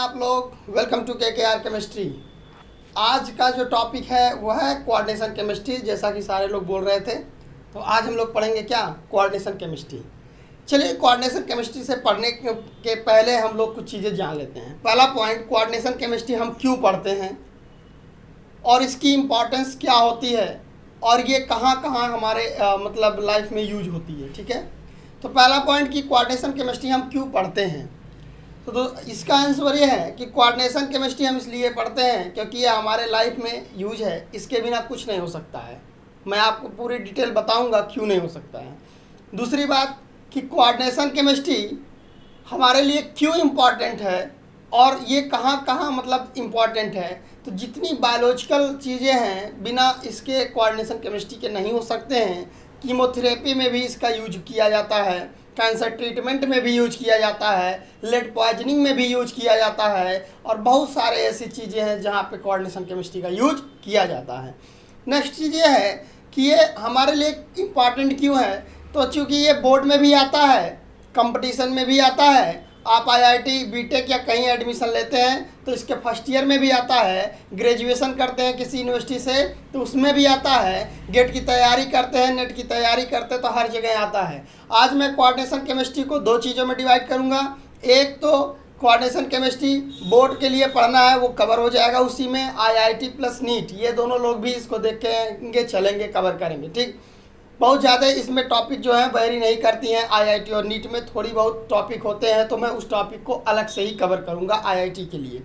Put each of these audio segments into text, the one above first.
आप लोग। Welcome to के आर केमिस्ट्री। आज का जो टॉपिक है वह है कोऑर्डिनेशन केमिस्ट्री। जैसा कि सारे लोग बोल रहे थे, तो आज हम लोग पढ़ेंगे क्या, कोऑर्डिनेशन केमिस्ट्री। चलिए, कोऑर्डिनेशन केमिस्ट्री से पढ़ने के पहले हम लोग कुछ चीज़ें जान लेते हैं। पहला पॉइंट, कोऑर्डिनेशन केमिस्ट्री हम क्यों पढ़ते हैं और इसकी इम्पॉर्टेंस क्या होती है और ये कहाँ कहाँ हमारे मतलब लाइफ में यूज होती है। ठीक है, तो पहला पॉइंट कि कोऑर्डिनेशन केमिस्ट्री हम क्यों पढ़ते हैं, तो इसका आंसर ये है कि कोऑर्डिनेशन केमिस्ट्री हम इसलिए पढ़ते हैं क्योंकि ये हमारे लाइफ में यूज है। इसके बिना कुछ नहीं हो सकता है। मैं आपको पूरी डिटेल बताऊंगा क्यों नहीं हो सकता है। दूसरी बात कि कोऑर्डिनेशन केमिस्ट्री हमारे लिए क्यों इम्पॉर्टेंट है और ये कहाँ कहाँ मतलब इम्पॉर्टेंट है। तो जितनी बायोलॉजिकल चीज़ें हैं बिना इसके कोऑर्डिनेशन केमिस्ट्री के नहीं हो सकते हैं। कीमोथेरेपी में भी इसका यूज किया जाता है, कैंसर ट्रीटमेंट में भी यूज किया जाता है, लेड पॉइजनिंग में भी यूज किया जाता है और बहुत सारे ऐसी चीज़ें हैं जहाँ पे कोऑर्डिनेशन केमिस्ट्री का यूज किया जाता है। नेक्स्ट चीज़ ये है कि ये हमारे लिए इम्पॉर्टेंट क्यों है, तो चूँकि ये बोर्ड में भी आता है, कंपटीशन में भी आता है। आप आईआईटी, बीटेक या कहीं एडमिशन लेते हैं तो इसके फर्स्ट ईयर में भी आता है। ग्रेजुएशन करते हैं किसी यूनिवर्सिटी से तो उसमें भी आता है। गेट की तैयारी करते हैं, नेट की तैयारी करते हैं तो हर जगह आता है। आज मैं कोऑर्डिनेशन केमिस्ट्री को दो चीज़ों में डिवाइड करूँगा। एक तो कोऑर्डिनेशन केमिस्ट्री बोर्ड के लिए पढ़ना है, वो कवर हो जाएगा उसी में। आईआईटी प्लस नीट, ये दोनों लोग भी इसको देखेंगे, चलेंगे, कवर करेंगे। ठीक, बहुत ज़्यादा इसमें टॉपिक जो है वेरी नहीं करती हैं। आईआईटी और नीट में थोड़ी बहुत टॉपिक होते हैं तो मैं उस टॉपिक को अलग से ही कवर करूँगा आईआईटी के लिए।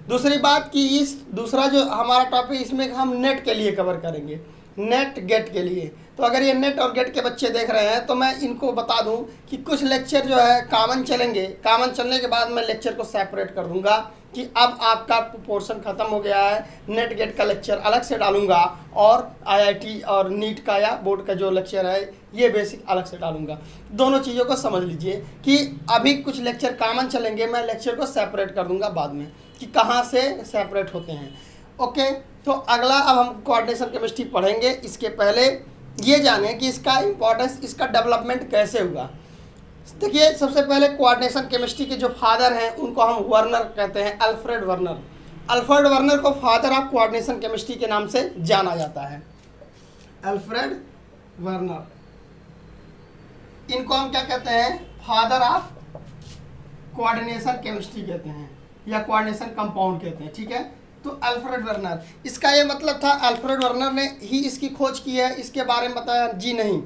दूसरी बात कि इस दूसरा जो हमारा टॉपिक, इसमें हम नेट के लिए कवर करेंगे, नेट गेट के लिए। तो अगर ये नेट और गेट के बच्चे देख रहे हैं तो मैं इनको बता दूं कि कुछ लेक्चर जो है कॉमन चलेंगे। कॉमन चलने के बाद मैं लेक्चर को सेपरेट कर दूंगा कि अब आपका पोर्शन ख़त्म हो गया है, नेट गेट का लेक्चर अलग से डालूंगा और आईआईटी और नीट का या बोर्ड का जो लेक्चर है ये बेसिक अलग से डालूंगा। दोनों चीज़ों को समझ लीजिए कि अभी कुछ लेक्चर कॉमन चलेंगे, मैं लेक्चर को सेपरेट कर दूंगा बाद में कि कहाँ से सेपरेट होते हैं। ओके, तो अगला अब हम कोऑर्डिनेशन केमिस्ट्री पढ़ेंगे। इसके पहले ये जाने कि इसका इम्पोर्टेंस, इसका डेवलपमेंट कैसे हुआ। देखिए, सबसे पहले कोऑर्डिनेशन केमिस्ट्री के जो फादर हैं उनको हम वर्नर कहते हैं, अल्फ्रेड वर्नर। अल्फ्रेड वर्नर को फादर ऑफ कोऑर्डिनेशन केमिस्ट्री के नाम से जाना जाता है, अल्फ्रेड वर्नर। इनको हम क्या कहते हैं, फादर ऑफ कोऑर्डिनेशन केमिस्ट्री कहते हैं या कोऑर्डिनेशन कंपाउंड कहते हैं। ठीक है, तो अल्फ्रेड वर्नर, इसका ये मतलब था अल्फ्रेड वर्नर ने ही इसकी खोज की है, इसके बारे में बताया जी नहीं।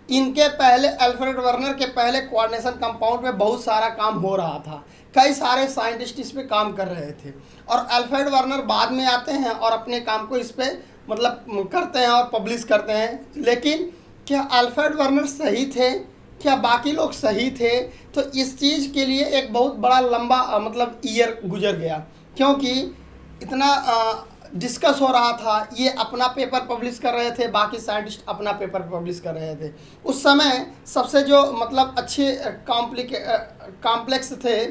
इनके पहले, अल्फ्रेड वर्नर के पहले कोऑर्डिनेशन कंपाउंड में बहुत सारा काम हो रहा था, कई सारे साइंटिस्ट इस पे काम कर रहे थे और अल्फ्रेड वर्नर बाद में आते हैं और अपने काम को इस पे मतलब करते हैं और पब्लिश करते हैं। लेकिन क्या अल्फ्रेड वर्नर सही थे, क्या बाकी लोग सही थे, तो इस चीज़ के लिए एक बहुत बड़ा लंबा मतलब ईयर गुजर गया, क्योंकि इतना डिस्कस हो रहा था। ये अपना पेपर पब्लिश कर रहे थे, बाकी साइंटिस्ट अपना पेपर पब्लिश कर रहे थे। उस समय सबसे जो मतलब अच्छे कॉम्प्लेक्स थे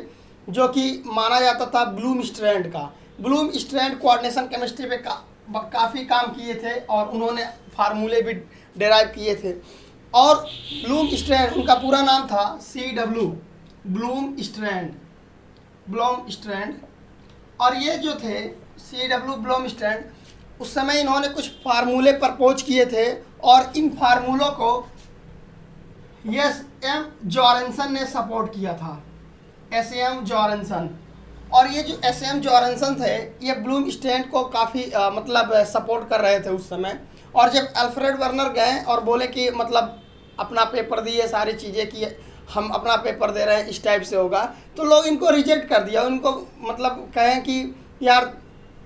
जो कि माना जाता था ब्लूम स्ट्रैंड का। ब्लूम स्ट्रैंड कोऑर्डिनेशन केमिस्ट्री पे काफ़ी काम किए थे और उन्होंने फार्मूले भी डेराइव किए थे। और ब्लूम स्ट्रैंड, उनका पूरा नाम था CW, ब्लूम स्ट्रैंड। और ये जो थे CW ब्लूम स्ट्रैंड, उस समय इन्होंने कुछ फार्मूले प्रपोज किए थे और इन फार्मूलों को SM जॉरेंसन ने सपोर्ट किया था, SM जॉरेंसन। और ये जो SM जॉरेंसन थे ये ब्लूम स्ट्रैंड को काफ़ी मतलब सपोर्ट कर रहे थे उस समय। और जब अल्फ्रेड वर्नर गए और बोले कि मतलब अपना पेपर दिए, सारी चीज़ें कि हम अपना पेपर दे रहे हैं, इस टाइप से होगा, तो लोग इनको रिजेक्ट कर दिया। उनको मतलब कहें कि यार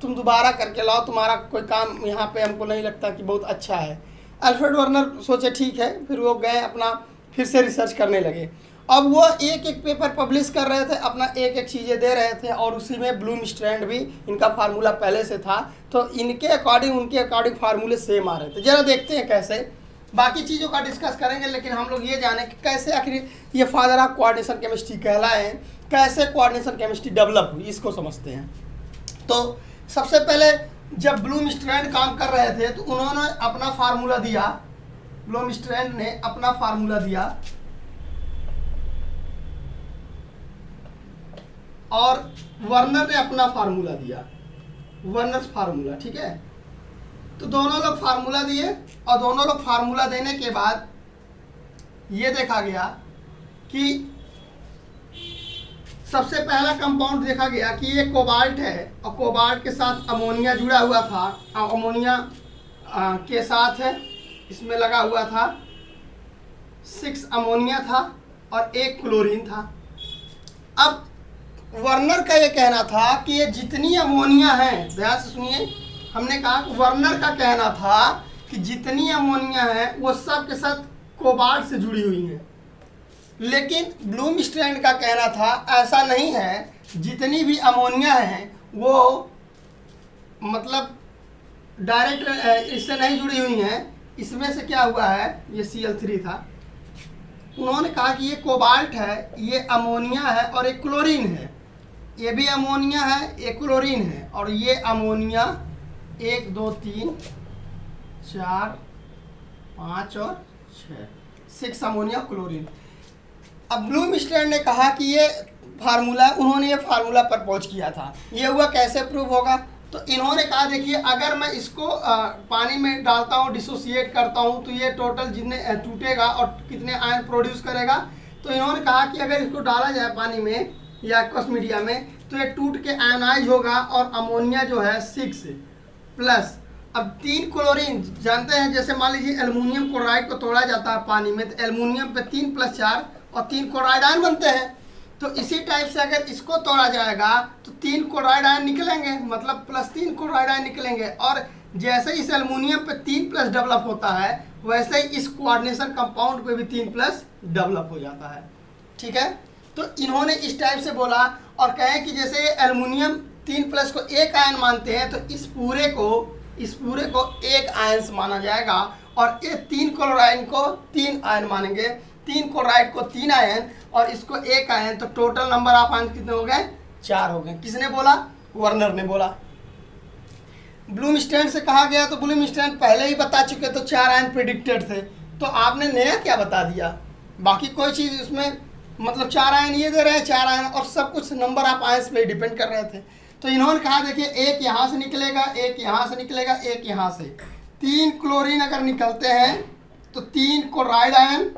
तुम दोबारा करके लाओ, तुम्हारा कोई काम यहाँ पे हमको नहीं लगता कि बहुत अच्छा है। अल्फ्रेड वर्नर सोचे ठीक है, फिर वो गए अपना फिर से रिसर्च करने लगे। अब वो एक एक पेपर पब्लिश कर रहे थे, अपना एक एक चीज़ें दे रहे थे और उसी में ब्लूम स्ट्रैंड भी इनका फार्मूला पहले से था, तो इनके अकॉर्डिंग उनके अकॉर्डिंग फार्मूले सेम आ रहे थे। जरा देखते हैं कैसे, बाकी चीज़ों का डिस्कस करेंगे, लेकिन हम लोग ये जाने कि कैसे आखिर ये फादर ऑफ कोऑर्डिनेशन केमिस्ट्री कहलाए हैं, कैसे कोऑर्डिनेशन केमिस्ट्री डेवलप हुई, इसको समझते हैं। तो सबसे पहले जब ब्लूम स्ट्रैंड काम कर रहे थे तो उन्होंने अपना फार्मूला दिया, ब्लूम स्ट्रैंड ने अपना फार्मूला दिया और वर्नर ने अपना फार्मूला दिया, वर्नर्स फार्मूला, ठीक है। तो दोनों लोग फार्मूला दिए और दोनों लोग फार्मूला देने के बाद ये देखा गया कि सबसे पहला कंपाउंड देखा गया कि ये कोबाल्ट है और कोबाल्ट के साथ अमोनिया जुड़ा हुआ था, अमोनिया के साथ है इसमें लगा हुआ था 6 अमोनिया था और 1 क्लोरीन था। अब वर्नर का ये कहना था कि ये जितनी अमोनिया है, ध्यान से सुनिए, हमने कहा वर्नर का कहना था कि जितनी अमोनिया है वो सब के साथ कोबाल्ट से जुड़ी हुई है, लेकिन ब्लूमस्टैंड का कहना था ऐसा नहीं है, जितनी भी अमोनिया है वो मतलब डायरेक्ट इससे नहीं जुड़ी हुई हैं, इसमें से क्या हुआ है, ये Cl3 था। उन्होंने कहा कि ये कोबाल्ट है, ये अमोनिया है और एक क्लोरीन है, ये भी अमोनिया है, एक क्लोरीन है, और ये अमोनिया 1 2 3 4 5 और 6 अमोनिया क्लोरीन। अब ब्लूमस्टैंड ने कहा कि ये फार्मूला, उन्होंने ये फार्मूला प्रपोज किया था, ये हुआ कैसे प्रूव होगा, तो इन्होंने कहा देखिए अगर मैं इसको पानी में डालता हूँ, डिसोसिएट करता हूँ, तो ये टोटल जितने टूटेगा और कितने आयन प्रोड्यूस करेगा। तो इन्होंने कहा कि अगर इसको डाला जाए पानी में या एक्वस मीडिया में तो ये टूट के आयनाइज होगा और अमोनिया जो है 6 प्लस, अब 3 क्लोरीन जानते हैं, जैसे मान लीजिए एल्युमिनियम क्लोराइड को तोड़ा जाता है पानी में तो एल्युमिनियम पे 3 + 4 और 3 क्लोराइड आयन बनते हैं। तो इसी टाइप से अगर इसको तोड़ा जाएगा तो 3 क्लोराइड आयन निकलेंगे, मतलब +3 क्लोराइड आयन निकलेंगे, और जैसे इस एल्युमिनियम पे 3+ डेवलप होता है वैसे ही इस कोऑर्डिनेशन कंपाउंड पे भी 3+ डेवलप हो जाता है, ठीक है। तो इन्होंने इस टाइप से बोला और कहे कि जैसे एल्युमिनियम 3+ को 1 आयन मानते हैं तो इस पूरे को 1 आयन से माना जाएगा, और ये 3 क्लोराइड को 3 आयन मानेंगे, 3 क्लोराइड को 3 आयन और इसको 1 आयन, तो टोटल नंबर ऑफ आयन कितने हो गए, 4 हो गए। किसने बोला, वर्नर ने बोला। ब्लूमस्टैंड से कहा गया तो ब्लूमस्टैंड पहले ही बता चुके, तो 4 आयन प्रेडिक्टेड थे, तो आपने नया क्या बता दिया, बाकी कोई चीज़ इसमें मतलब 4 आयन ये दे रहे हैं, 4 आयन, और सब कुछ नंबर ऑफ आयन्स पे डिपेंड कर रहे थे। तो इन्होंने कहा देखिए एक यहाँ से निकलेगा, एक यहाँ से निकलेगा, एक यहाँ से, 3 क्लोरीन अगर निकलते हैं तो 3 क्लोराइड आयन,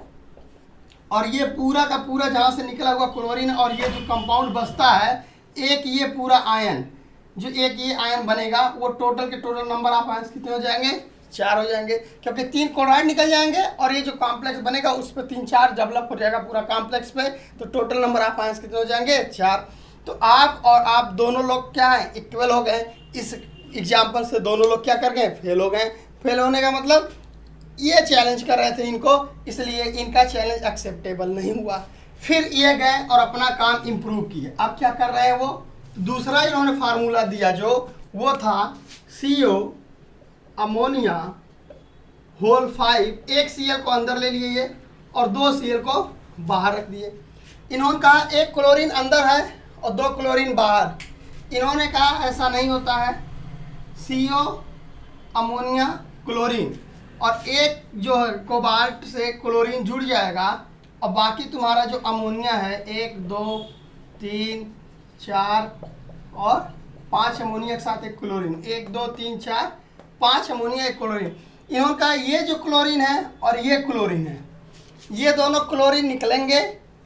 और ये पूरा का पूरा जहाँ से निकला हुआ क्लोरीन और ये जो कंपाउंड बचता है एक ये पूरा आयन, जो एक ये आयन बनेगा वो टोटल के टोटल नंबर ऑफ आयन्स कितने हो जाएंगे, 4 हो जाएंगे, क्योंकि 3 क्लोराइड निकल जाएंगे और ये जो कॉम्प्लेक्स बनेगा उस पर 3 4 डेवलप हो जाएगा पूरा कॉम्प्लेक्स पे, तो टोटल नंबर ऑफ आयन्स कितने हो जाएंगे, 4। तो आप और आप दोनों लोग क्या हैं, इक्वल हो गए। इस एग्जाम्पल से दोनों लोग क्या कर गए, फेल हो गए। फेल होने का मतलब ये चैलेंज कर रहे थे इनको, इसलिए इनका चैलेंज एक्सेप्टेबल नहीं हुआ। फिर ये गए और अपना काम इम्प्रूव किए। अब क्या कर रहे हैं वो, दूसरा इन्होंने फार्मूला दिया जो वो था CO अमोनिया होल 5, एक Cl को अंदर ले लिए ये और 2 Cl को बाहर रख दिए। इन्होंने कहा एक क्लोरीन अंदर है और 2 क्लोरीन बाहर। इन्होंने कहा ऐसा नहीं होता है, CO अमोनिया क्लोरीन और एक जो है कोबाल्ट से क्लोरीन जुड़ जाएगा और बाकी तुम्हारा जो अमोनिया है 1 2 3 4 और 5 अमोनिया के साथ एक क्लोरीन, 1 2 3 4 5 अमोनिया एक क्लोरीन। इन्होंने कहा ये जो क्लोरीन है और ये क्लोरीन है, ये दोनों क्लोरीन निकलेंगे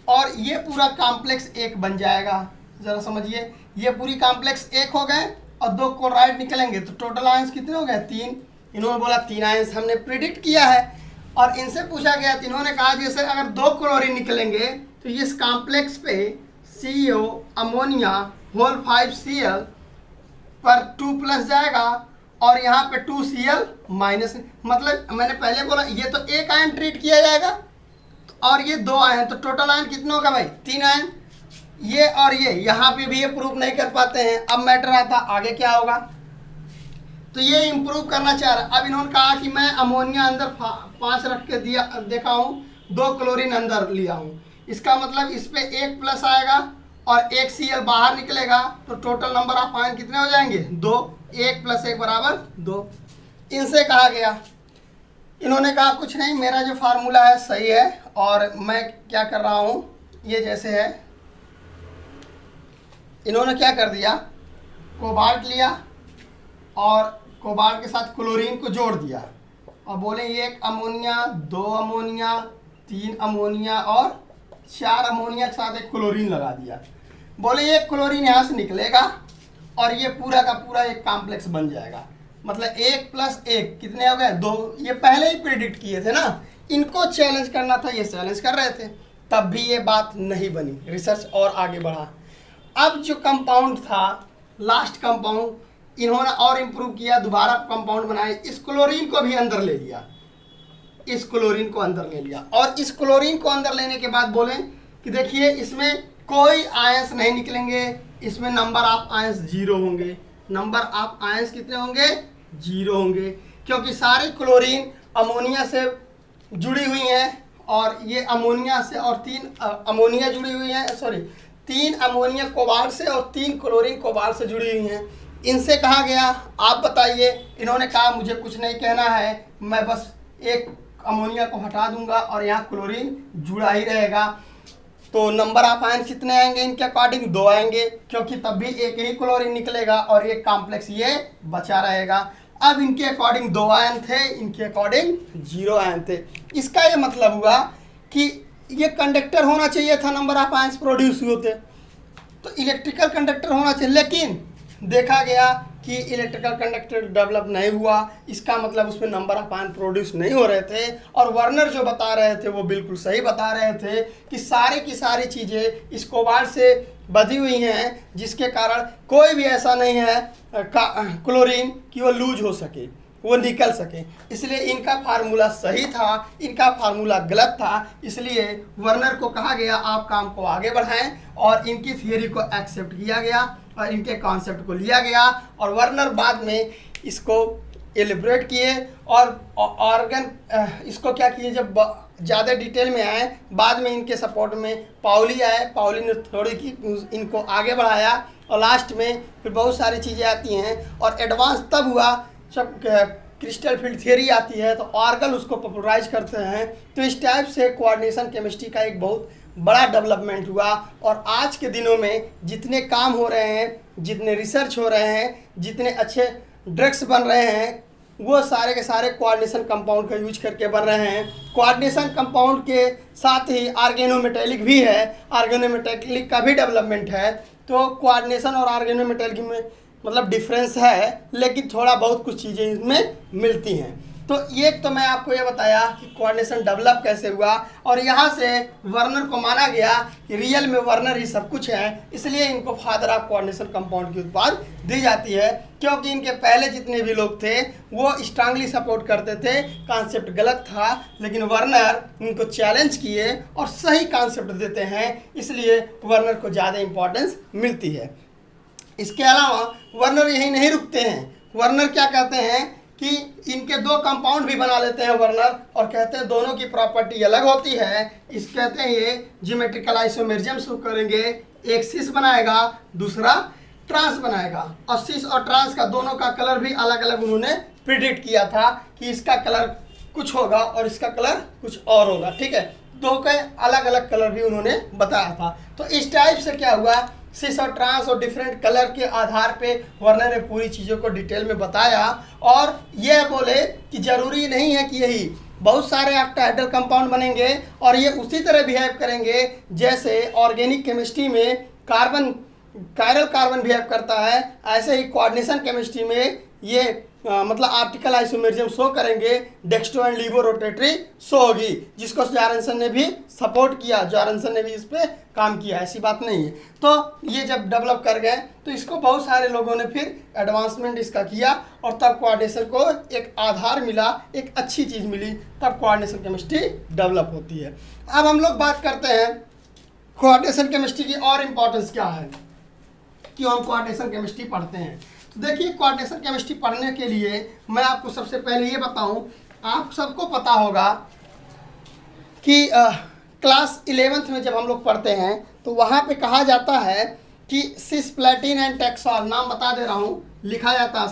और ये पूरा कॉम्प्लेक्स एक बन जाएगा। ज़रा समझिए, ये पूरी कॉम्प्लेक्स एक हो गए और 2 क्लोराइड निकलेंगे, तो टोटल आयंस कितने हो गए, 3। इन्होंने बोला 3 आयंस हमने प्रिडिक्ट किया है। और इनसे पूछा गया तो इन्होंने कहा जैसे अगर 2 क्लोरीन निकलेंगे तो इस कॉम्प्लेक्स पे CO अमोनिया होल 5 Cl पर 2+ जाएगा और यहाँ पे 2 Cl माइनस, मतलब मैंने पहले बोला ये तो एक आयन ट्रीट किया जाएगा और ये 2 आयन, तो टोटल आयन कितने होगा भाई, 3 आयन। ये और ये यहाँ पे भी ये प्रूफ नहीं कर पाते हैं। अब मैटर आता आगे क्या होगा, तो ये इम्प्रूव करना चाह रहा। अब इन्होंने कहा कि मैं अमोनिया अंदर 5 रख के दिया देखा हूँ, 2 क्लोरीन अंदर लिया हूँ, इसका मतलब इस पे 1+ आएगा और 1 Cl बाहर निकलेगा, तो टोटल नंबर ऑफ आयन कितने हो जाएंगे, 2। 1 + 1 = 2। इनसे कहा गया, इन्होंने कहा कुछ नहीं, मेरा जो फार्मूला है सही है और मैं क्या कर रहा हूँ, ये जैसे है इन्होंने क्या कर दिया, कोबाल्ट लिया और कोबाल्ट के साथ क्लोरीन को जोड़ दिया और बोले एक अमोनिया, 2 अमोनिया, 3 अमोनिया और 4 अमोनिया के साथ एक क्लोरीन लगा दिया। बोले एक क्लोरीन यहाँ से निकलेगा और ये पूरा का पूरा एक कॉम्प्लेक्स बन जाएगा। मतलब 1 + 1 कितने हो गए, 2। ये पहले ही प्रिडिक्ट किए थे ना, इनको चैलेंज करना था, ये चैलेंज कर रहे थे, तब भी ये बात नहीं बनी, रिसर्च और आगे बढ़ा। अब जो कंपाउंड था, लास्ट कंपाउंड, इन्होंने और इम्प्रूव किया, दोबारा कंपाउंड बनाए, इस क्लोरीन को भी अंदर ले लिया, इस क्लोरीन को अंदर ले लिया। और इस क्लोरीन को अंदर लेने के बाद बोले कि देखिए इसमें कोई आयंस नहीं निकलेंगे, इसमें नंबर ऑफ आयंस 0 होंगे। नंबर ऑफ आयंस कितने होंगे, 0 होंगे, क्योंकि सारी क्लोरीन अमोनिया से जुड़ी हुई हैं और ये अमोनिया से और 3 अमोनिया जुड़ी हुई हैं, सॉरी 3 अमोनिया कोबाल्ट से और 3 क्लोरीन कोबाल्ट से जुड़ी हुई हैं। इनसे कहा गया आप बताइए, इन्होंने कहा मुझे कुछ नहीं कहना है, मैं बस एक अमोनिया को हटा दूंगा और यहाँ क्लोरीन जुड़ा ही रहेगा। तो नंबर ऑफ आयन कितने आएंगे इनके अकॉर्डिंग, 2 आएंगे, क्योंकि तब भी एक ही क्लोरीन निकलेगा और एक कॉम्प्लेक्स ये बचा रहेगा। अब इनके अकॉर्डिंग 2 आयन थे, इनके अकॉर्डिंग 0 आयन थे। इसका ये मतलब हुआ कि ये कंडक्टर होना चाहिए था, नंबर ऑफ आयंस प्रोड्यूस होते तो इलेक्ट्रिकल कंडक्टर होना चाहिए, लेकिन देखा गया कि इलेक्ट्रिकल कंडक्टर डेवलप नहीं हुआ। इसका मतलब उसमें नंबर ऑफ आयन प्रोड्यूस नहीं हो रहे थे। और वर्नर जो बता रहे थे वो बिल्कुल सही बता रहे थे कि सारी की सारी चीज़ें इस कोबाल्ट से बधी हुई हैं, जिसके कारण कोई भी ऐसा नहीं है क्लोरीन कि वो लूज हो सके, वो निकल सके। इसलिए इनका फार्मूला सही था, इनका फार्मूला गलत था। इसलिए वर्नर को कहा गया आप काम को आगे बढ़ाएं और इनकी थियोरी को एक्सेप्ट किया गया और इनके कॉन्सेप्ट को लिया गया। और वर्नर बाद में इसको एलिब्रेट किए और ऑर्गन इसको क्या किए, जब ज़्यादा डिटेल में आए, बाद में इनके सपोर्ट में पाउली आए, पाउली ने थोड़ी की इनको आगे बढ़ाया और लास्ट में फिर बहुत सारी चीज़ें आती हैं। और एडवांस तब हुआ जब क्रिस्टल फील्ड थियरी आती है, तो ऑर्गन उसको पॉपुलराइज करते हैं। तो इस टाइप से कोऑर्डिनेशन केमिस्ट्री का एक बहुत बड़ा डेवलपमेंट हुआ। और आज के दिनों में जितने काम हो रहे हैं, जितने रिसर्च हो रहे हैं, जितने अच्छे ड्रग्स बन रहे हैं, वो सारे के सारे कोऑर्डिनेशन कंपाउंड का यूज करके बन रहे हैं। कोऑर्डिनेशन कंपाउंड के साथ ही ऑर्गेनोमेटेलिक भी है, ऑर्गेनोमेटेलिक का भी डेवलपमेंट है। तो कोऑर्डिनेशन और ऑर्गेनोमेटेलिक में मतलब डिफरेंस है, लेकिन थोड़ा बहुत कुछ चीज़ें इसमें मिलती हैं। तो ये तो मैं आपको ये बताया कि कोऑर्डिनेशन डेवलप कैसे हुआ। और यहाँ से वर्नर को माना गया कि रियल में वर्नर ही सब कुछ है, इसलिए इनको फादर ऑफ कोऑर्डिनेशन कंपाउंड की उत्पाद दी जाती है, क्योंकि इनके पहले जितने भी लोग थे वो स्ट्रांगली सपोर्ट करते थे, कॉन्सेप्ट गलत था, लेकिन वर्नर इनको चैलेंज किए और सही कॉन्सेप्ट देते हैं, इसलिए वर्नर को ज़्यादा इंपॉर्टेंस मिलती है। इसके अलावा वर्नर यही नहीं रुकते हैं, वर्नर क्या कहते हैं कि इनके 2 कंपाउंड भी बना लेते हैं वर्नर, और कहते हैं दोनों की प्रॉपर्टी अलग होती है। इस कहते हैं ये ज्योमेट्रिकल आइसोमेरिज्म शो करेंगे, एक सिस बनाएगा, दूसरा ट्रांस बनाएगा। और सिस और ट्रांस का दोनों का कलर भी अलग अलग उन्होंने प्रिडिक्ट किया था कि इसका कलर कुछ होगा और इसका कलर कुछ और होगा, ठीक है। 2 के अलग अलग कलर भी उन्होंने बताया था। तो इस टाइप से क्या हुआ, सिस और ट्रांस और डिफरेंट कलर के आधार पे वर्नर ने पूरी चीज़ों को डिटेल में बताया। और यह बोले कि ज़रूरी नहीं है कि यही, बहुत सारे ऑक्टाहेड्रल कंपाउंड बनेंगे और ये उसी तरह बिहेव करेंगे जैसे ऑर्गेनिक केमिस्ट्री में कायरल कार्बन बिहेव करता है, ऐसे ही कोऑर्डिनेशन केमिस्ट्री में ये मतलब ऑप्टिकल आइसोमेरिज्म शो करेंगे, dextro and levo rotatory show होगी, जिसको जॉरेंसन ने भी सपोर्ट किया, जॉरेंसन ने भी इस पर काम किया, ऐसी बात नहीं है। तो ये जब डेवलप कर गए तो इसको बहुत सारे लोगों ने फिर एडवांसमेंट इसका किया और तब कोऑर्डिनेशन को एक आधार मिला, एक अच्छी चीज़ मिली, तब कोऑर्डिनेशन केमिस्ट्री डेवलप होती है। अब हम लोग बात करते हैं कोऑर्डिनेशन केमिस्ट्री की और इम्पोर्टेंस क्या है, क्यों हम कोऑर्डिनेशन केमिस्ट्री पढ़ते हैं। तो देखिए, कोऑर्डिनेशन केमिस्ट्री पढ़ने के लिए मैं आपको सबसे पहले ये बताऊं, आप सबको पता होगा कि क्लास 11th में जब हम लोग पढ़ते हैं तो वहाँ पे कहा जाता है कि सिस्प्लेटिन एंड टेक्सॉल, नाम बता दे रहा हूँ, लिखा जाता है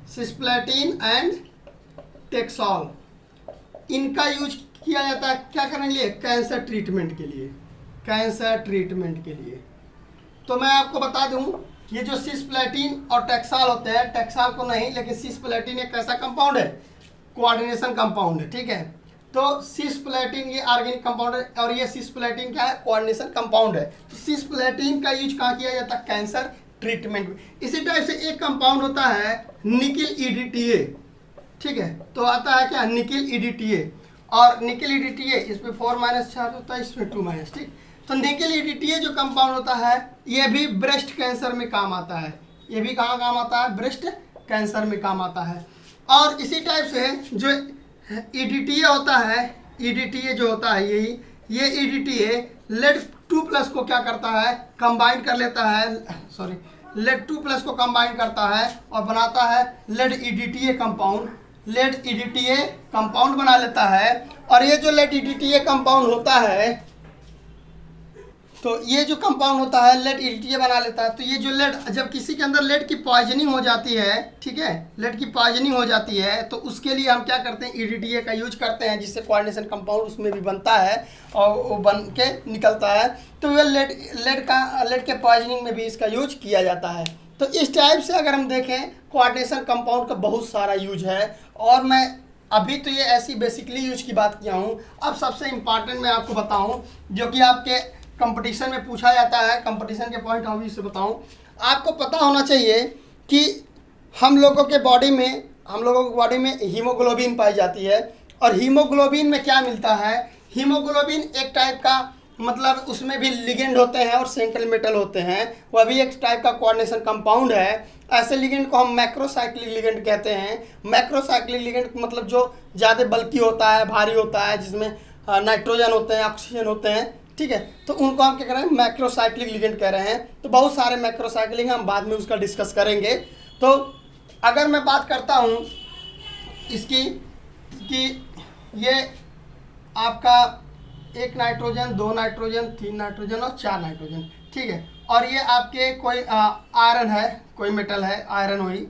सिस्प्लेटिन एंड टेक्सॉल। इनका यूज किया जाता है क्या करने के लिए, कैंसर ट्रीटमेंट के लिए, कैंसर ट्रीटमेंट के लिए। तो मैं आपको बता दूं, ये जो सिस्प्लेटिन और टैक्साल होते हैं, टैक्साल को नहीं लेकिन सिस्प्लेटिन एक ऐसा कंपाउंड है, कोऑर्डिनेशन कंपाउंड है, ठीक है। तो सिस्प्लेटिन ये ऑर्गेनिक कंपाउंड है और ये सिस्प्लेटिन क्या है, कोऑर्डिनेशन कंपाउंड है। तो सिस्प्लेटिन का यूज कहाँ किया जाता है, कैंसर ट्रीटमेंट में। इसी टाइप से एक कंपाउंड होता है निकिल EDTA, ठीक है। तो आता है क्या, निकिल EDTA, और निकिल EDTA इसमें 4- चार्ज होता है, इसमें 2-, ठीक। तो निकिल EDTA जो कंपाउंड होता है ये भी ब्रेस्ट कैंसर में काम आता है। ये भी कहाँ काम आता है, ब्रेस्ट कैंसर में काम आता है। और इसी टाइप से जो EDTA होता है, EDTA जो होता है ये EDTA लेड 2+ को क्या करता है, कंबाइन कर लेता है, सॉरी लेड 2+ को कंबाइन करता है और बनाता है lead EDTA compound, lead EDTA compound बना लेता है। और ये जो लेड EDTA कंपाउंड होता है, तो ये जो कंपाउंड होता है लेड EDTA बना लेता है। तो ये जो लेड, जब किसी के अंदर लेड की पॉइजनिंग हो जाती है, ठीक है, लेड की पॉइजनिंग हो जाती है, तो उसके लिए हम क्या करते हैं, EDTA का यूज करते हैं, जिससे कोऑर्डिनेशन कंपाउंड उसमें भी बनता है और वो बन के निकलता है। तो वह लेड के पॉइजनिंग में भी इसका यूज किया जाता है। तो इस टाइप से अगर हम देखें, कोऑर्डिनेशन कंपाउंड का बहुत सारा यूज है। और मैं अभी तो ये ऐसी बेसिकली यूज की बात किया हूँ। अब सबसे इम्पॉर्टेंट मैं आपको बताऊँ, जो कि आपके कंपटीशन में पूछा जाता है, कंपटीशन के पॉइंट ऑफ व्यू से बताऊं, आपको पता होना चाहिए कि हम लोगों की बॉडी में हीमोग्लोबिन पाई जाती है। और हीमोग्लोबिन में क्या मिलता है, हीमोग्लोबिन एक टाइप का, मतलब उसमें भी लिगेंड होते हैं और सेंट्रल मेटल होते हैं, वह भी एक टाइप का कोऑर्डिनेशन कंपाउंड है। ऐसे लिगेंड को हम मैक्रोसाइक्लिक लिगेंड कहते हैं। मैक्रोसाइक्लिक लिगेंड मतलब जो ज़्यादा बल्की होता है, भारी होता है, जिसमें नाइट्रोजन होते हैं, ऑक्सीजन होते हैं, ठीक है। तो उनको हम क्या कर रहे हैं, मैक्रोसाइक्लिक लिगेंड कह रहे हैं। तो बहुत सारे मैक्रोसाइक्लिक हम बाद में उसका डिस्कस करेंगे। तो अगर मैं बात करता हूँ इसकी कि ये आपका 1 नाइट्रोजन, 2 नाइट्रोजन, 3 नाइट्रोजन और 4 नाइट्रोजन, ठीक है। और ये आपके कोई आयरन है, कोई मेटल है, आयरन हुई,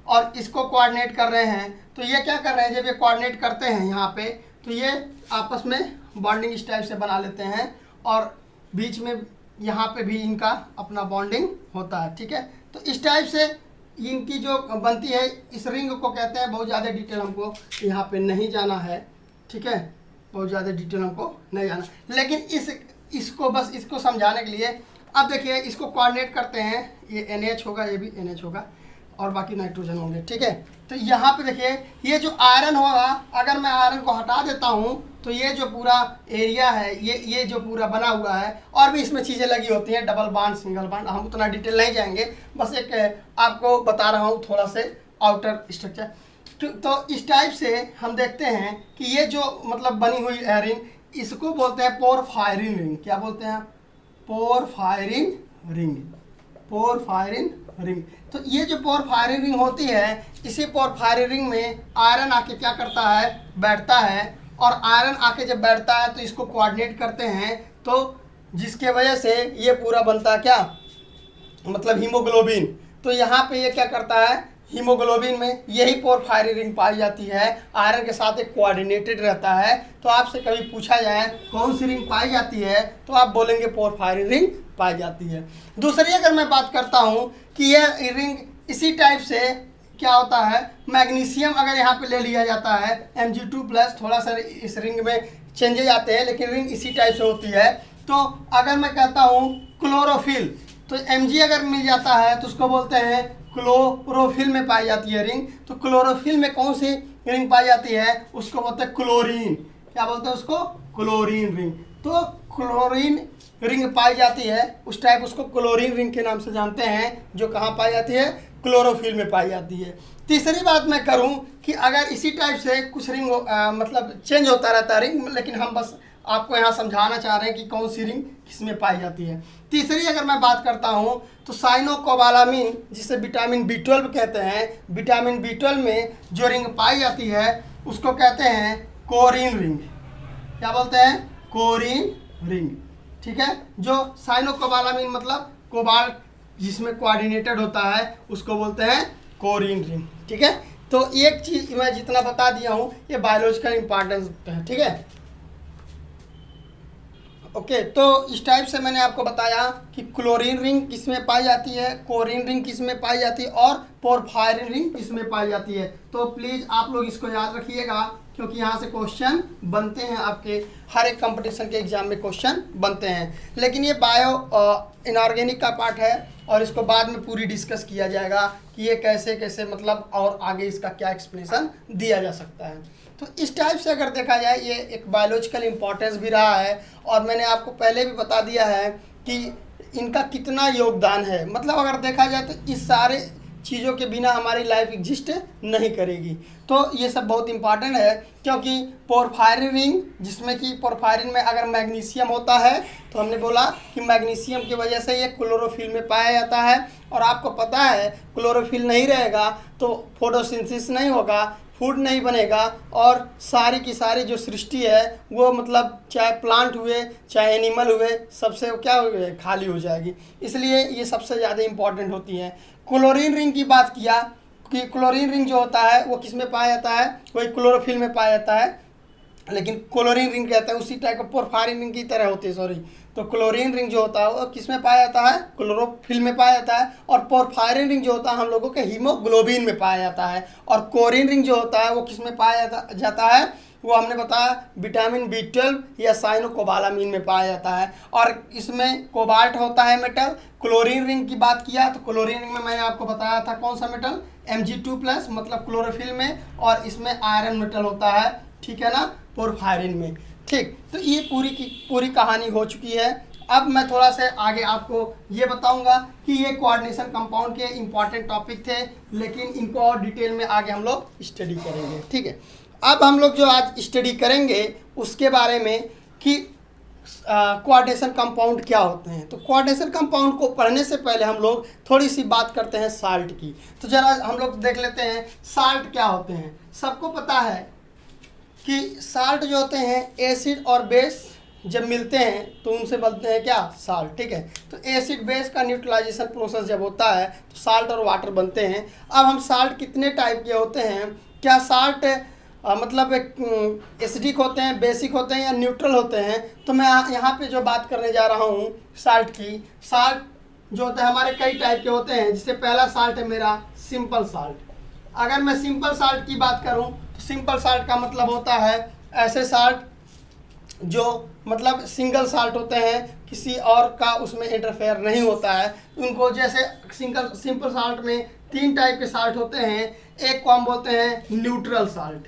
और इसको कोऑर्डिनेट कर रहे हैं। तो ये क्या कर रहे हैं, जब ये कोऑर्डिनेट करते हैं यहाँ पे, तो ये आपस में बॉन्डिंग इस टाइप से बना लेते हैं और बीच में यहाँ पे भी इनका अपना बॉन्डिंग होता है, ठीक है। तो इस टाइप से इनकी जो बनती है, इस रिंग को कहते हैं। बहुत ज़्यादा डिटेल हमको यहाँ पे नहीं जाना है, ठीक है, बहुत ज़्यादा डिटेल हमको नहीं जाना, लेकिन इसको बस इसको समझाने के लिए अब देखिए, इसको कोऑर्डिनेट करते हैं, ये NH होगा, ये भी NH होगा, और बाकी नाइट्रोजन होंगे, ठीक है। तो यहाँ पे देखिए, ये जो आयरन होगा, अगर मैं आयरन को हटा देता हूँ तो ये जो पूरा एरिया है, ये जो पूरा बना हुआ है, और भी इसमें चीज़ें लगी होती हैं, डबल बॉन्ड, सिंगल बॉन्ड, हम उतना डिटेल नहीं जाएंगे, बस एक आपको बता रहा हूँ थोड़ा से आउटर स्ट्रक्चर। तो इस टाइप से हम देखते हैं कि ये जो मतलब बनी हुई रिंग, इसको बोलते हैं पोरफायरिन रिंग। क्या बोलते हैं, पोरफायरिन रिंग, पोरफायरिन रिंग। तो ये जो पोरफायरिन रिंग होती है, इसी पोरफायरिन रिंग में आयरन आके क्या करता है, बैठता है, और आयरन आके जब बैठता है तो इसको कोऑर्डिनेट करते हैं, तो जिसके वजह से ये पूरा बनता है क्या, मतलब हीमोग्लोबिन। तो यहाँ पे ये क्या करता है, हीमोग्लोबिन में यही पोरफायरिन रिंग पाई जाती है, आयरन के साथ एक कोऑर्डिनेटेड रहता है। तो आपसे कभी पूछा जाए कौन सी रिंग पाई जाती है, तो आप बोलेंगे पोरफायरिन रिंग पाई जाती है। दूसरी अगर मैं बात करता हूँ कि यह रिंग इसी टाइप से क्या होता है, मैग्नीशियम अगर यहाँ पे ले लिया जाता है, Mg2+, थोड़ा सा इस रिंग में चेंजेज आते हैं, लेकिन रिंग इसी टाइप से होती है। तो अगर मैं कहता हूँ क्लोरोफिल, तो Mg अगर मिल जाता है तो उसको बोलते हैं क्लोरोफिल में पाई जाती है रिंग। तो क्लोरोफिल में कौन सी रिंग पाई जाती है, उसको बोलते हैं क्लोरीन। क्या बोलते हैं उसको, क्लोरीन रिंग। तो क्लोरीन रिंग पाई जाती है, उस टाइप उसको क्लोरीन रिंग के नाम से जानते हैं, जो कहाँ पाई जाती है, क्लोरोफिल में पाई जाती है। तीसरी बात मैं करूं कि अगर इसी टाइप से कुछ रिंग मतलब चेंज होता रहता है रिंग, लेकिन हम बस आपको यहाँ समझाना चाह रहे हैं कि कौन सी रिंग किसमें पाई जाती है। तीसरी अगर मैं बात करता हूँ तो साइनोकोबालामिन, जिसे विटामिन B12 कहते हैं, विटामिन B12 में जो रिंग पाई जाती है उसको कहते हैं कोरिन रिंग। क्या बोलते हैं, कोरिन रिंग, ठीक है। जो साइनोकोबालामिन मतलब कोबाल्ट जिसमें कोऑर्डिनेटेड होता है, उसको बोलते हैं कोरिन रिंग, ठीक है। तो एक चीज़ मैं जितना बता दिया हूँ, ये बायोलॉजिकल इंपॉर्टेंस है, ठीक है। ओके, तो इस टाइप से मैंने आपको बताया कि क्लोरीन रिंग किस में पाई जाती है, कोरिन रिंग किस में पाई जाती है और पोरफायरिन रिंग किस में पाई जाती है। तो प्लीज़ आप लोग इसको याद रखिएगा, क्योंकि यहाँ से क्वेश्चन बनते हैं, आपके हर एक कंपटीशन के एग्जाम में क्वेश्चन बनते हैं। लेकिन ये बायो इनऑर्गेनिक का पार्ट है और इसको बाद में पूरी डिस्कस किया जाएगा कि ये कैसे कैसे मतलब और आगे इसका क्या एक्सप्लेनेशन दिया जा सकता है। तो इस टाइप से अगर देखा जाए ये एक बायोलॉजिकल इम्पोर्टेंस भी रहा है और मैंने आपको पहले भी बता दिया है कि इनका कितना योगदान है। मतलब अगर देखा जाए तो इस सारे चीज़ों के बिना हमारी लाइफ एग्जिस्ट नहीं करेगी। तो ये सब बहुत इंपॉर्टेंट है, क्योंकि पोरफायरिन रिंग, जिसमें कि पोरफायरिन में अगर मैग्नीशियम होता है तो हमने बोला कि मैग्नीशियम की वजह से ये क्लोरोफिल में पाया जाता है। और आपको पता है क्लोरोफिल नहीं रहेगा तो फोटोसिंथेसिस नहीं होगा, फूड नहीं बनेगा और सारी की सारी जो सृष्टि है वो मतलब चाहे प्लांट हुए चाहे एनिमल हुए सबसे क्या हुए, खाली हो जाएगी। इसलिए ये सबसे ज़्यादा इम्पॉर्टेंट होती है। क्लोरीन रिंग की बात किया कि क्लोरीन रिंग जो होता है वो किस में पाया जाता है, वही क्लोरोफिल में पाया जाता है। लेकिन क्लोरीन रिंग कहते हैं उसी टाइप का पोरफायरिन रिंग की तरह होती है, सॉरी। तो क्लोरीन रिंग जो होता है वो किस में पाया जाता है, क्लोरोफिल में पाया जाता है। और पोरफायरिन रिंग जो होता है हम लोगों के हीमोग्लोबिन में पाया जाता है। और कोरिन रिंग जो होता है वो किस में पाया जाता है, वो हमने बताया विटामिन B12 या साइनोकोबालामीन में पाया जाता है। और इसमें कोबाल्ट होता है मेटल। क्लोरीन रिंग की बात किया तो क्लोरीन रिंग में मैंने आपको बताया था कौन सा मेटल, Mg2+ मतलब क्लोरोफिल में, और इसमें आयरन मेटल होता है, ठीक है ना, पोरफायरिन में। ठीक, तो ये पूरी की पूरी कहानी हो चुकी है। अब मैं थोड़ा सा आगे आपको ये बताऊंगा कि ये कोऑर्डिनेशन कंपाउंड के इंपॉर्टेंट टॉपिक थे, लेकिन इनको और डिटेल में आगे हम लोग स्टडी करेंगे। ठीक है, अब हम लोग जो आज स्टडी करेंगे उसके बारे में कि कोऑर्डिनेशन कंपाउंड क्या होते हैं। तो कोऑर्डिनेशन कंपाउंड को पढ़ने से पहले हम लोग थोड़ी सी बात करते हैं साल्ट की। तो जरा हम लोग देख लेते हैं साल्ट क्या होते हैं। सबको पता है कि साल्ट जो होते हैं एसिड और बेस जब मिलते हैं तो उनसे बनते हैं क्या, साल्ट। ठीक है, तो एसिड बेस का न्यूट्रलाइजेशन प्रोसेस जब होता है तो साल्ट और वाटर बनते हैं। अब हम साल्ट कितने टाइप के होते हैं, क्या साल्ट मतलब एसिडिक होते हैं, बेसिक होते हैं या न्यूट्रल होते हैं। तो मैं यहाँ पे जो बात करने जा रहा हूँ साल्ट की, साल्ट जो होते हैं हमारे कई टाइप के होते हैं। जिससे पहला साल्ट है मेरा सिंपल साल्ट। अगर मैं सिंपल साल्ट की बात करूँ तो सिंपल साल्ट का मतलब होता है ऐसे साल्ट जो मतलब सिंगल साल्ट होते हैं, किसी और का उसमें इंटरफेयर नहीं होता है उनको। जैसे सिंपल साल्ट में 3 टाइप के साल्ट होते हैं। एक को हम बोलते हैं न्यूट्रल साल्ट,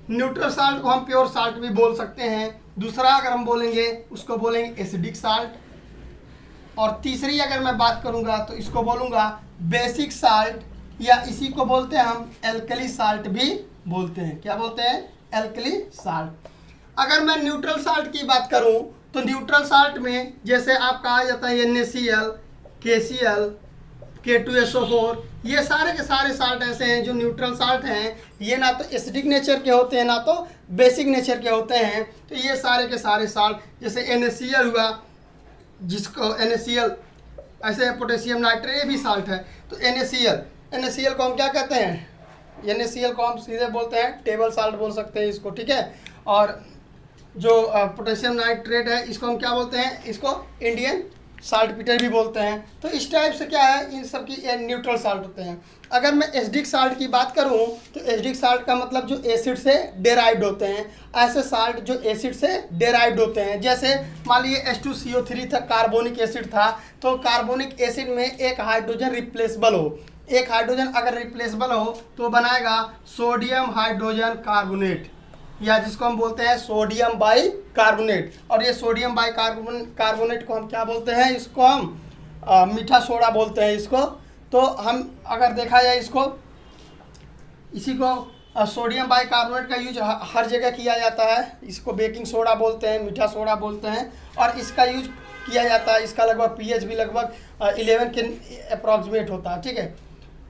न्यूट्रल साल्ट को हम प्योर साल्ट भी बोल सकते हैं। दूसरा अगर हम बोलेंगे उसको बोलेंगे एसिडिक साल्ट। और तीसरी अगर मैं बात करूंगा तो इसको बोलूँगा बेसिक साल्ट, या इसी को बोलते हैं हम एल्कली साल्ट भी बोलते हैं। क्या बोलते हैं, एल्कली साल्ट। अगर मैं न्यूट्रल साल्ट की बात करूं तो न्यूट्रल साल्ट में जैसे आप कहा जाता है NaCl, KCl, K2SO4, ये सारे के सारे साल्ट ऐसे हैं जो न्यूट्रल साल्ट हैं। ये ना तो एसिडिक नेचर के होते हैं ना तो बेसिक नेचर के होते हैं। तो ये सारे के सारे साल्ट जैसे NaCl हुआ, जिसको NaCl ऐसे पोटेशियम नाइट्रेट, ये भी साल्ट है। तो NaCl को हम क्या कहते हैं, NaCl को हम सीधे बोलते हैं टेबल साल्ट बोल सकते हैं इसको। ठीक है, और जो पोटेशियम नाइट्रेट है इसको हम क्या बोलते हैं, इसको इंडियन साल्ट पीटर भी बोलते हैं। तो इस टाइप से क्या है, इन सब की न्यूट्रल साल्ट होते हैं। अगर मैं एसिडिक साल्ट की बात करूं तो एसिडिक साल्ट का मतलब जो एसिड से डेराइव्ड होते हैं। ऐसे साल्ट जो एसिड से डेराइव्ड होते हैं, जैसे मान लीजिए H2CO3 था, कार्बोनिक एसिड था, तो कार्बोनिक एसिड में एक हाइड्रोजन रिप्लेसेबल हो, एक हाइड्रोजन अगर रिप्लेसेबल हो तो बनाएगा सोडियम हाइड्रोजन कार्बोनेट, या जिसको हम बोलते हैं सोडियम बाई कार्बोनेट। और ये सोडियम बाई कार्बोनेट को हम क्या बोलते हैं, इसको हम मीठा सोडा बोलते हैं इसको। तो हम अगर देखा जाए इसको, इसी को सोडियम बाई कार्बोनेट का यूज हर जगह किया जाता है। इसको बेकिंग सोडा बोलते हैं, मीठा सोडा बोलते हैं, और इसका यूज किया जाता है। इसका लगभग pH भी लगभग 11 के अप्रॉक्सीमेट होता है। ठीक है,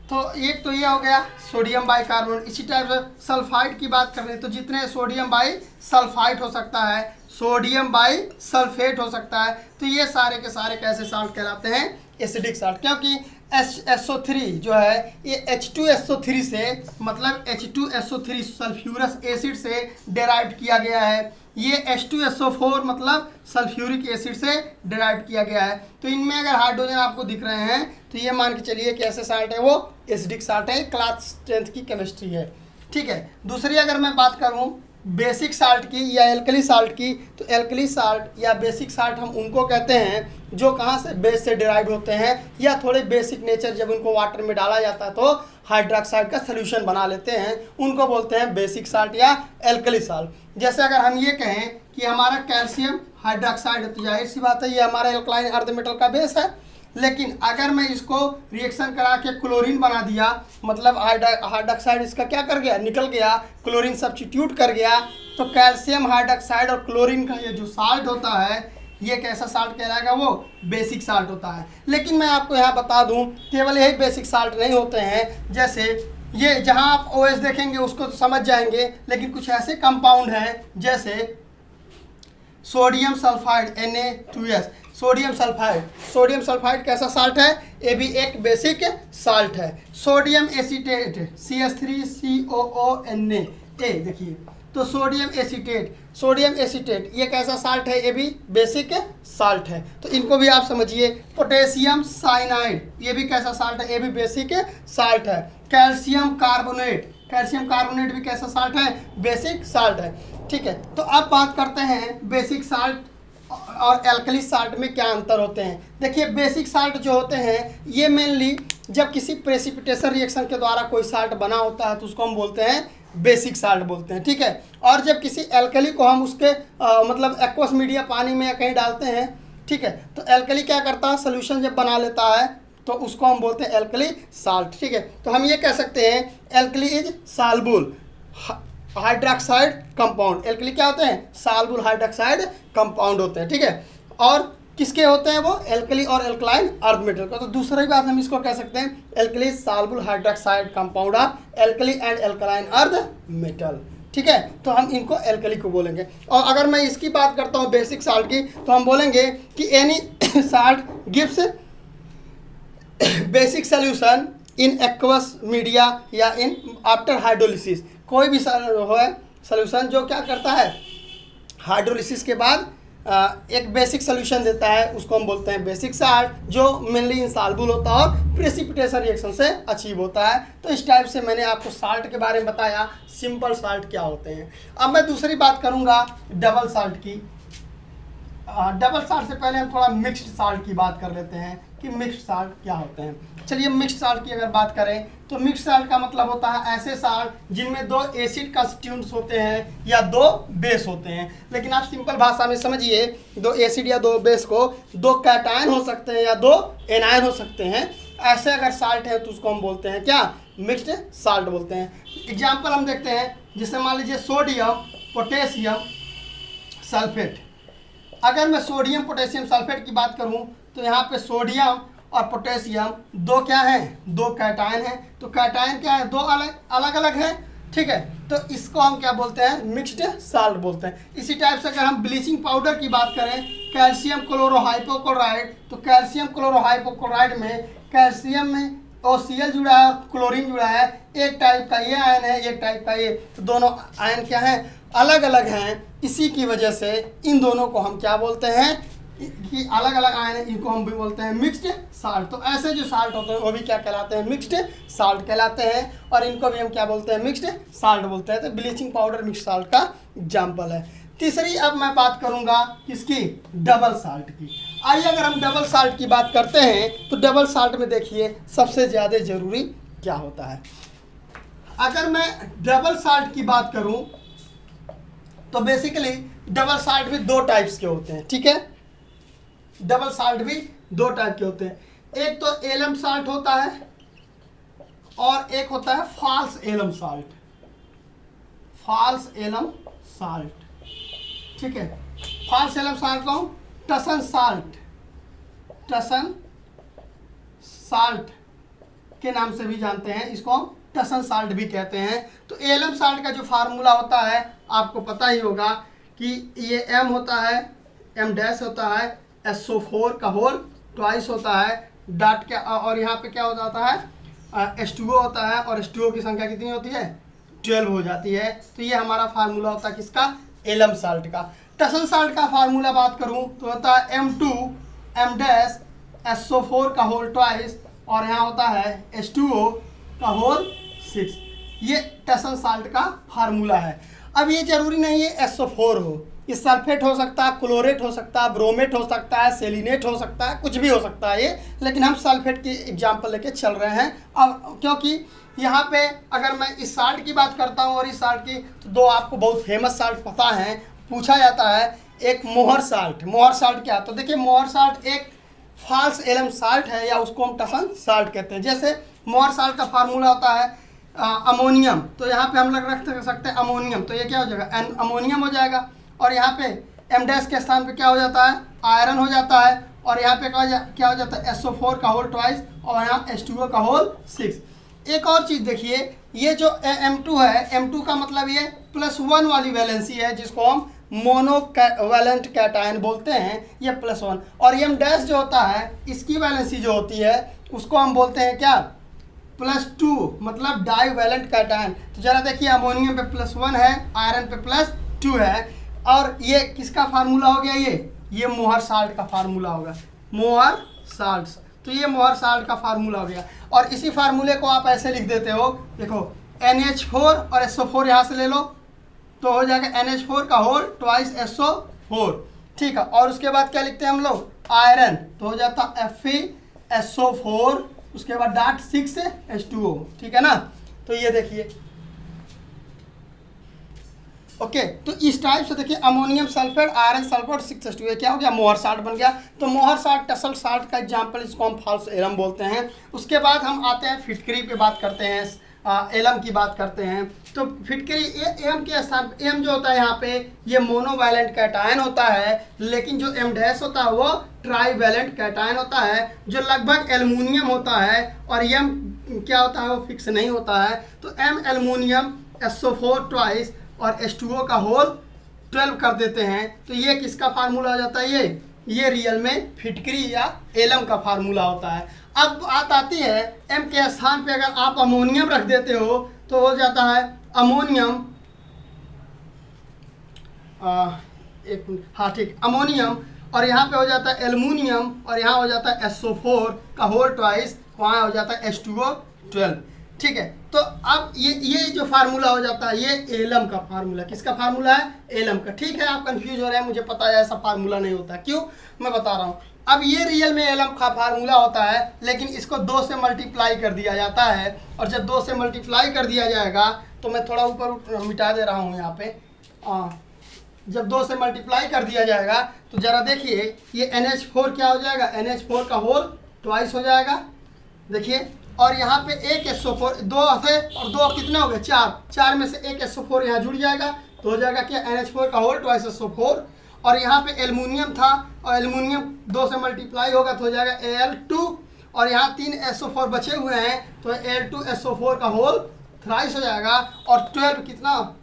तो एक तो ये हो गया सोडियम बाई कार्बोनेट। इसी टाइप से सल्फाइड की बात कर रहे हैं तो जितने सोडियम बाई सल्फाइड हो सकता है, सोडियम बाई सल्फेट हो सकता है। तो ये सारे के सारे कैसे साल्ट कहलाते हैं, एसिडिक साल्ट। क्योंकि SO3 जो है ये H2SO3 से, मतलब H2SO3 सल्फ्यूरस एसिड से डेराइव किया गया है। ये H2SO4 मतलब सल्फ्यूरिक एसिड से डेराइव किया गया है। तो इनमें अगर हाइड्रोजन आपको दिख रहे हैं तो ये मान के चलिए कि ऐसे साल्ट है, वो एसिडिक साल्ट है, क्लास स्ट्रेंथ की केमिस्ट्री है। ठीक है, दूसरी अगर मैं बात करूं बेसिक साल्ट की या एल्कली साल्ट की, तो एल्कली साल्ट या बेसिक साल्ट हम उनको कहते हैं जो कहाँ से, बेस से डिराइव होते हैं, या थोड़े बेसिक नेचर जब उनको वाटर में डाला जाता है तो हाइड्रोक्साइड का सोल्यूशन बना लेते हैं, उनको बोलते हैं बेसिक साल्ट या एल्कली साल्ट। जैसे अगर हम ये कहें कि हमारा कैल्शियम हाइड्रोक्साइड है, तो जाहिर सी बात है ये हमारा एल्कलाइन अर्ध मेटल का बेस है। लेकिन अगर मैं इसको रिएक्शन करा के क्लोरीन बना दिया, मतलब हाइड्रोक्साइड इसका क्या कर गया, निकल गया, क्लोरीन सब्स्टिट्यूट कर गया, तो कैल्शियम हाइड्रोक्साइड और क्लोरीन का ये जो साल्ट होता है, ये कैसा साल्ट कहलाएगा, वो बेसिक साल्ट होता है। लेकिन मैं आपको यहाँ बता दूँ केवल यही बेसिक साल्ट नहीं होते हैं। जैसे ये जहाँ आप OH देखेंगे उसको तो समझ जाएंगे, लेकिन कुछ ऐसे कंपाउंड हैं जैसे sodium sulphide Na2S, sodium sulphide कैसा साल्ट है, ये भी एक बेसिक साल्ट है। सोडियम एसीटेट CH3COONA, देखिए तो सोडियम एसीटेट ये कैसा साल्ट है, ये भी बेसिक साल्ट है। तो इनको भी आप समझिए। पोटेशियम साइनाइड ये भी कैसा साल्ट है, ये भी बेसिक साल्ट है। कैल्शियम कार्बोनेट भी कैसा साल्ट है, बेसिक साल्ट है। ठीक है, तो अब बात करते हैं बेसिक साल्ट और एल्कली साल्ट में क्या अंतर होते हैं। देखिए बेसिक साल्ट जो होते हैं ये मेनली जब किसी प्रेसिपिटेशन रिएक्शन के द्वारा कोई साल्ट बना होता है तो उसको हम बोलते हैं बेसिक साल्ट बोलते हैं। ठीक है, और जब किसी एल्कली को हम उसके मतलब एक्वस मीडिया पानी में या कहीं डालते हैं, ठीक है, तो एल्कली क्या करता है, सोल्यूशन जब बना लेता है तो उसको हम बोलते हैं एल्कली साल्ट। ठीक है, तो हम ये कह सकते हैं alkali is soluble hydroxide compound. Alkali क्या होते हैं, सॉल्युबल हाइड्रोक्साइड कंपाउंड होते हैं। ठीक है, और किसके होते हैं वो, एल्कली और एल्कलाइन अर्ध मेटल का। तो दूसरी बात हम इसको कह सकते हैं alkali soluble hydroxide compound of alkali and alkaline अर्ध मेटल। ठीक है, तो हम इनको एल्कली को बोलेंगे। और अगर मैं इसकी बात करता हूँ बेसिक साल्ट की, तो हम बोलेंगे कि any salt gives basic solution in aqueous media या इन आफ्टर हाइड्रोलिसिस। कोई भी सोल्यूशन जो क्या करता है, हाइड्रोलिसिस के बाद एक बेसिक सोल्यूशन देता है, उसको हम बोलते हैं बेसिक साल्ट, जो मेनली इंसॉल्युबल होता है और प्रेसिपिटेशन रिएक्शन से अचीव होता है। तो इस टाइप से मैंने आपको साल्ट के बारे में बताया, सिंपल साल्ट क्या होते हैं। अब मैं दूसरी बात करूंगा डबल साल्ट की। डबल साल्ट से पहले हम थोड़ा मिक्स्ड साल्ट की बात कर लेते हैं कि मिक्स्ड साल्ट क्या होते हैं। चलिए मिक्स्ड साल्ट की अगर बात करें तो मिक्स्ड साल्ट का मतलब होता है ऐसे साल्ट जिनमें दो एसिड कंस्टिट्यूएंट्स होते हैं या दो बेस होते हैं। लेकिन आप सिंपल भाषा में समझिए, दो एसिड या दो बेस को दो कैटायन हो सकते हैं या दो एनायन हो सकते हैं। ऐसे अगर साल्ट है तो उसको हम बोलते हैं क्या, मिक्स्ड साल्ट बोलते हैं। एग्जाम्पल हम देखते हैं, जैसे मान लीजिए सोडियम पोटेशियम सल्फेट। अगर मैं सोडियम पोटेशियम सल्फेट की बात करूं तो यहाँ पे सोडियम और पोटेशियम दो क्या हैं, दो कैटायन हैं। तो कैटायन क्या है, दो अलग अलग हैं। ठीक है, तो इसको हम क्या बोलते हैं, मिक्स्ड साल्ट बोलते हैं। इसी टाइप से अगर हम ब्लीचिंग पाउडर की बात करें, कैल्शियम क्लोरोहाइपोक्लोराइड, तो कैल्शियम क्लोरोहाइपोक्लोराइड में कैल्शियम में OCl जुड़ा है और क्लोरीन जुड़ा है। एक टाइप का ये आयन है, एक टाइप का ये, तो दोनों आयन क्या हैं, अलग अलग हैं। इसी की वजह से इन दोनों को हम क्या बोलते हैं कि अलग अलग आयन हैं, इनको हम भी बोलते हैं मिक्स्ड साल्ट। तो ऐसे जो साल्ट होते हैं वो भी क्या कहलाते हैं, मिक्स्ड साल्ट कहलाते हैं, और इनको भी हम क्या बोलते हैं, मिक्स्ड साल्ट बोलते हैं। तो ब्लीचिंग पाउडर मिक्स्ड साल्ट का एग्जाम्पल है। तीसरी अब मैं बात करूंगा किसकी, डबल साल्ट की। आइए अगर हम डबल साल्ट की बात करते हैं तो डबल साल्ट में देखिए सबसे ज़्यादा जरूरी क्या होता है। अगर मैं डबल साल्ट की बात करूं तो बेसिकली डबल साल्ट भी दो टाइप्स के होते हैं। ठीक है, डबल साल्ट भी दो टाइप के होते हैं। एक तो एलम साल्ट होता है और एक होता है false alum salt. False alum salt, ठीक है। फॉल्स एलम साल्ट को टसन साल्ट के नाम से भी जानते हैं, इसको हम टसन साल्ट भी कहते हैं। तो एलम साल्ट का जो फार्मूला होता है आपको पता ही होगा कि ये M होता है, M डैश होता है, SO4 का होल ट्वाइस होता है, डॉट क्या, और यहाँ पे क्या हो जाता है, H2O होता है, और H2O की संख्या कितनी होती है, 12 हो जाती है। तो ये हमारा फार्मूला होता है किसका, एलम साल्ट का। टसन साल्ट का फार्मूला बात करूँ तो होता है M2M-SO4 का होल ट्वाइस, और यहाँ होता है H2O का होल 6। ये टसन साल्ट का फार्मूला है। अब ये जरूरी नहीं है SO4 हो, ये सल्फेट हो सकता है, क्लोरेट हो सकता है, ब्रोमेट हो सकता है, सेलिनेट हो सकता है, कुछ भी हो सकता है ये, लेकिन हम सल्फेट की एग्जांपल लेके चल रहे हैं। अब क्योंकि यहाँ पे अगर मैं इस साल्ट की बात करता हूँ और इस साल्ट की, तो दो आपको बहुत फेमस साल्ट पता है, पूछा जाता है। एक मोहर साल्ट, मोहर साल्ट क्या, तो देखिए मोहर साल्ट एक फाल्स एलम साल्ट है, या उसको हम टसन साल्ट कहते हैं। जैसे मोहर साल्ट का फार्मूला होता है अमोनियम, तो यहाँ पे हम लोग रख सकते हैं अमोनियम, तो ये क्या हो जाएगा, अमोनियम हो जाएगा। और यहाँ पे M डैश के स्थान पे क्या हो जाता है, आयरन हो जाता है। और यहाँ पे क्या हो जाता है, SO4 का होल ट्वाइस, और यहाँ H2O का होल 6। एक और चीज़ देखिए, ये जो M2 है, M2 का मतलब ये +1 वाली वैलेंसी है, जिसको हम मोनोवैलेंट कैटायन बोलते हैं, ये +1। और M डैश जो होता है, इसकी वैलेंसी जो होती है उसको हम बोलते हैं क्या, +2, मतलब डाईवैलेंट कैटायन। तो जरा देखिए, अमोनियम पे +1 है, आयरन पे +2 है, और ये किसका फार्मूला हो गया, ये मोहर साल्ट का फार्मूला होगा, मोहर साल्ट। तो ये मोहर साल्ट का फार्मूला हो गया। और इसी फार्मूले को आप ऐसे लिख देते हो, देखो NH4 और SO4 यहाँ से ले लो, तो हो जाएगा NH4 का होल ट्वाइस SO4, ठीक है। और उसके बाद क्या लिखते हैं हम लोग, आयरन, तो हो जाता FeSO4, उसके बाद डॉट 6 H2O, ठीक है ना। तो ये देखिए, ओके। तो इस टाइप से देखिए, ammonium sulphate, iron sulphate, 6H2O, क्या हो गया, मोहर साल्ट बन गया। तो मोहर साल्ट टसल साल्ट का एग्जाम्पल, इसको हम फाल्स एलम बोलते हैं। उसके बाद हम आते हैं फिटकरी पे, बात करते हैं, एलम की बात करते हैं। तो फिटकरी एम के स्थान, एम जो होता है यहाँ पे, ये मोनोवैलेंट कैटायन होता है, लेकिन जो M डैश होता है वो ट्राईवैलेंट कैटायन होता है, जो लगभग एल्युमिनियम होता है। और M क्या होता है, वो फिक्स नहीं होता है। तो M एल्युमिनियम, SO4 ट्वाइस, और H2O का होल 12 कर देते हैं। तो ये किसका फार्मूला हो जाता है, ये रियल में फिटकरी या एलम का फार्मूला होता है। अब बात आती है, M के स्थान पे अगर आप अमोनियम रख देते हो तो हो जाता है अमोनियम, एक मिनट, हाँ ठीक, अमोनियम, और यहाँ पे हो जाता है एल्युमिनियम, और यहाँ हो जाता है SO4 का होल ट्वाइस, वहाँ हो जाता है H2O 12, ठीक है। तो अब ये जो फार्मूला हो जाता है, ये एलम का फार्मूला, किसका फार्मूला है, एलम का, ठीक है। आप कंफ्यूज हो रहे हैं, मुझे पता है ऐसा फार्मूला नहीं होता, क्यों, मैं बता रहा हूँ। अब ये रियल में एलम का फार्मूला होता है, लेकिन इसको 2 से मल्टीप्लाई कर दिया जाता है। और जब 2 से मल्टीप्लाई कर दिया जाएगा, तो मैं थोड़ा ऊपर मिटा दे रहा हूँ यहाँ पे, जब 2 से मल्टीप्लाई कर दिया जाएगा, तो ज़रा देखिए, ये NH4 क्या हो जाएगा, NH4 का होल ट्वाइस हो जाएगा, देखिए। और यहाँ पे एक SO4, 2 थे और 2 कितने हो गए, 4 में से एक SO4 यहाँ जुड़ जाएगा, तो हो जाएगा क्या, NH4 का होल ट्वाइस SO4। और यहाँ पे एल्युमिनियम था, और एल्युमिनियम 2 से मल्टीप्लाई होगा तो हो जाएगा Al2, और यहाँ 3 SO4 बचे हुए हैं, तो Al2SO4 का होल थ्राइस हो जाएगा। और 12 कितना,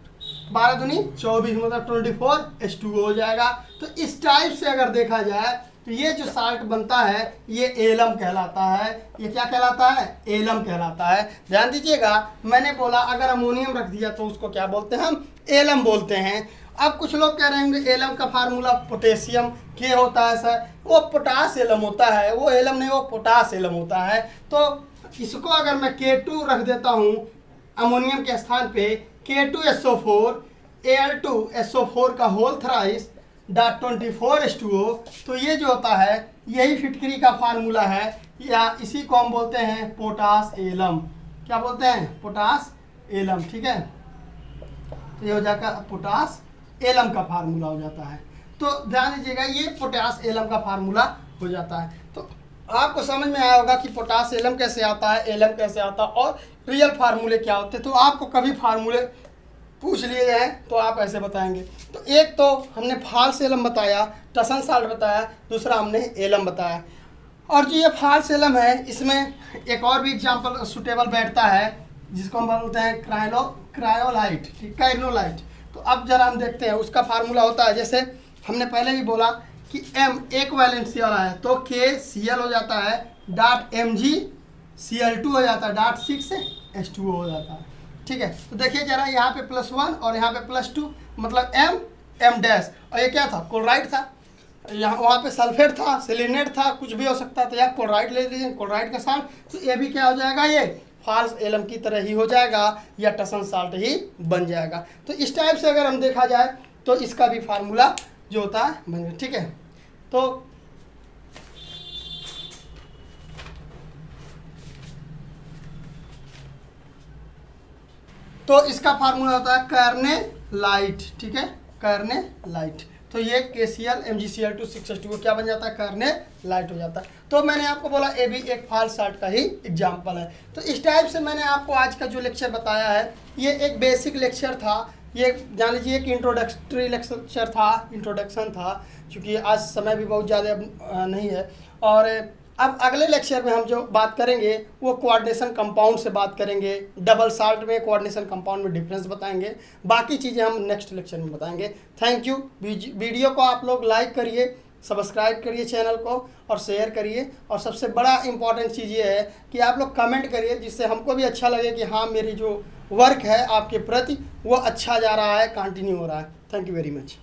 12 दूनी 24, मतलब 24 H2O हो जाएगा। तो इस टाइप से अगर देखा जाए, तो ये जो साल्ट बनता है, ये एलम कहलाता है। ये क्या कहलाता है, एलम कहलाता है। ध्यान दीजिएगा, मैंने बोला अगर अमोनियम रख दिया तो उसको क्या बोलते हैं, हम एलम बोलते हैं। अब कुछ लोग कह रहे होंगे एलम का फार्मूला पोटेशियम के होता है सर, वो पोटास एलम होता है, वो एलम नहीं, वो पोटास एलम होता है। तो इसको अगर मैं K2 रख देता हूँ अमोनियम के स्थान पे, K2SO4, Al2SO4 का होल थ्राइस, डॉट 24 H2O, तो ये जो होता है, यही फिटकरी का फार्मूला है, या इसी को हम बोलते हैं पोटास एलम। क्या बोलते हैं, पोटास एलम, ठीक है। तो ये हो जाएगा पोटास एलम का फार्मूला हो जाता है। तो ध्यान दीजिएगा, ये पोटास एलम का फार्मूला हो जाता है। तो आपको समझ में आया होगा कि पोटास एलम कैसे आता है, एलम कैसे आता है, और रियल फार्मूले क्या होते हैं। तो आपको कभी फार्मूले पूछ लिए हैं तो आप ऐसे बताएंगे। तो एक तो हमने फाल्स एलम बताया, टसन साल्ट बताया, दूसरा हमने एलम बताया। और जो ये फाल्स एलम है, इसमें एक और भी एग्जांपल सूटेबल बैठता है, जिसको हम बोलते हैं क्रायोलाइट, ठीक, काइनोलाइट। तो अब जरा हम देखते हैं, उसका फार्मूला होता है, जैसे हमने पहले भी बोला कि M एक वैलेंसी वाला है, तो KCl हो जाता है, डॉट MgCl2 हो जाता है, डॉट 6H2O हो जाता है। ठीक है, तो देखिए जरा यहाँ पे +1 और यहाँ पे +2, मतलब M डैश, और ये क्या था, क्लोराइड था, यहाँ वहाँ पे सल्फेट था, सेलेनेट था, कुछ भी हो सकता था, या क्लोराइड ले लीजिए, क्लोराइड का साल्ट, तो ये भी क्या हो जाएगा, ये फॉल्स एलम की तरह ही हो जाएगा या टसन साल्ट ही बन जाएगा। तो इस टाइप से अगर हम देखा जाए तो इसका भी फार्मूला जो होता है बन जाए। ठीक है, तो इसका फार्मूला होता है कार्नेलाइट। ठीक है, कार्नेलाइट, तो ये KCl MgCl2 6H2O क्या बन जाता है, कार्नेलाइट हो जाता है। तो मैंने आपको बोला ये भी एक फॉल्स साल्ट का ही एग्जाम्पल है। तो इस टाइप से मैंने आपको आज का जो लेक्चर बताया है ये एक बेसिक लेक्चर था, ये जान लीजिए एक इंट्रोडक्टरी लेक्चर था, इंट्रोडक्शन था, क्योंकि आज समय भी बहुत ज़्यादा नहीं है। और अब अगले लेक्चर में हम जो बात करेंगे वो कोऑर्डिनेशन कंपाउंड से बात करेंगे, डबल साल्ट में कोऑर्डिनेशन कंपाउंड में डिफरेंस बताएंगे, बाकी चीज़ें हम नेक्स्ट लेक्चर में बताएंगे। Thank you. वीडियो को आप लोग लाइक करिए, सब्सक्राइब करिए चैनल को और शेयर करिए, और सबसे बड़ा इम्पॉर्टेंट चीज़ ये है कि आप लोग कमेंट करिए, जिससे हमको भी अच्छा लगे कि हाँ मेरी जो वर्क है आपके प्रति वो अच्छा जा रहा है, कंटिन्यू हो रहा है। Thank you very much.